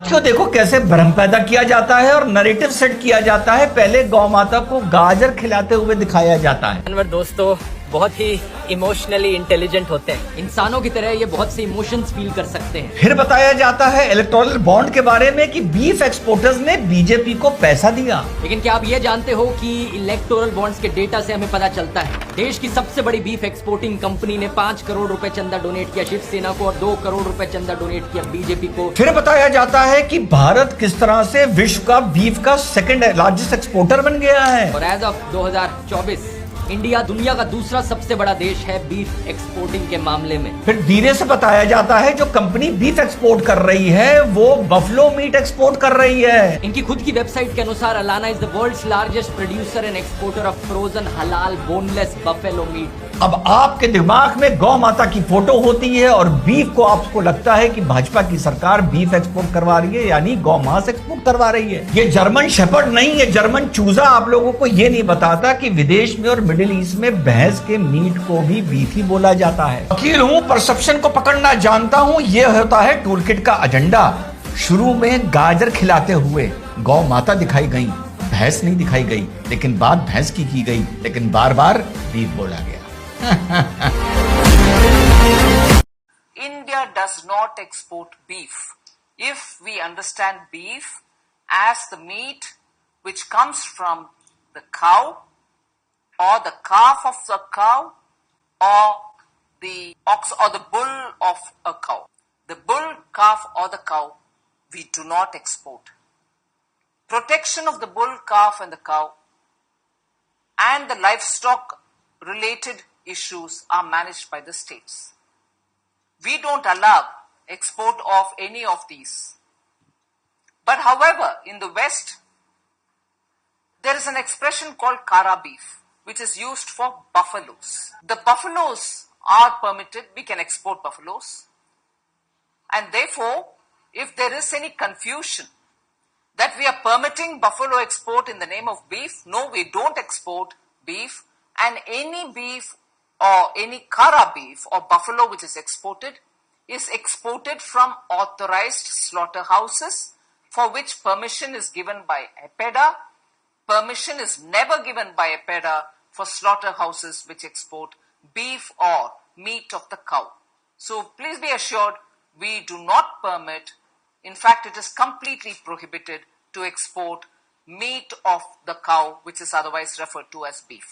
क्यों देखो कैसे भ्रम पैदा किया जाता है और नैरेटिव सेट किया जाता है। पहले गौ माता को गाजर खिलाते हुए दिखाया जाता है। जानवर दोस्तों बहुत ही इमोशनली इंटेलिजेंट होते हैं। इंसानों की तरह ये बहुत से इमोशंस फील कर सकते हैं। फिर बताया जाता है इलेक्टोरल बॉन्ड के बारे में कि बीफ एक्सपोर्टर्स ने बीजेपी को पैसा दिया। लेकिन क्या आप ये जानते हो कि इलेक्टोरल बॉन्ड्स के डेटा से हमें पता चलता है देश की सबसे बड़ी बीफ एक्सपोर्टिंग कंपनी ने 5 करोड़ रुपए चंदा डोनेट किया शिवसेना को और 2 करोड़ रुपए चंदा डोनेट किया बीजेपी को। फिर बताया जाता है कि भारत किस तरह से विश्व का बीफ का सेकंड लार्जेस्ट एक्सपोर्टर बन गया है। और एज ऑफ 2024 इंडिया दुनिया का दूसरा सबसे बड़ा देश है बीफ एक्सपोर्टिंग के मामले में। फिर धीरे से बताया जाता है जो कंपनी बीफ एक्सपोर्ट कर रही है वो बफलो मीट एक्सपोर्ट कर रही है। इनकी खुद की वेबसाइट के अनुसार Allana is the world's largest producer and exporter of frozen halal boneless buffalo meat. अब आपके दिमाग में गौ माता की फोटो होती है और बीफ को आपको लगता है कि भाजपा की सरकार बीफ एक्सपोर्ट करवा रही है, यानी गौ मांस एक्सपोर्ट करवा रही है। ये जर्मन शेपर्ड नहीं है, जर्मन चूजा आप लोगों को ये नहीं बताता कि विदेश में और मिडिल ईस्ट में भैंस के मीट को भी बीफ ही बोला जाता है। वकील हूं, परसेप्शन को पकड़ना जानता हूं, यह होता है टूलकिट का एजेंडा। शुरू में गाजर खिलाते हुए गौ माता दिखाई गई, भैंस नहीं दिखाई गई, लेकिन बात भैंस की गई, लेकिन बार बार बीफ बोला गया। India does not export beef. If we understand beef as the meat which comes from the cow or the calf of the cow or the ox or the bull of a cow. The bull, calf or the cow we do not export. Protection of the bull, calf and the cow and the livestock related issues are managed by the states. We don't allow export of any of these. But however, in the West, there is an expression called kara beef, which is used for buffaloes. The buffaloes are permitted, we can export buffaloes. And therefore, if there is any confusion that we are permitting buffalo export in the name of beef, no, we don't export beef. And any beef or any kara beef or buffalo which is exported from authorized slaughterhouses for which permission is given by EPEDA. Permission is never given by EPEDA for slaughterhouses which export beef or meat of the cow. So please be assured we do not permit, in fact it is completely prohibited to export meat of the cow which is otherwise referred to as beef.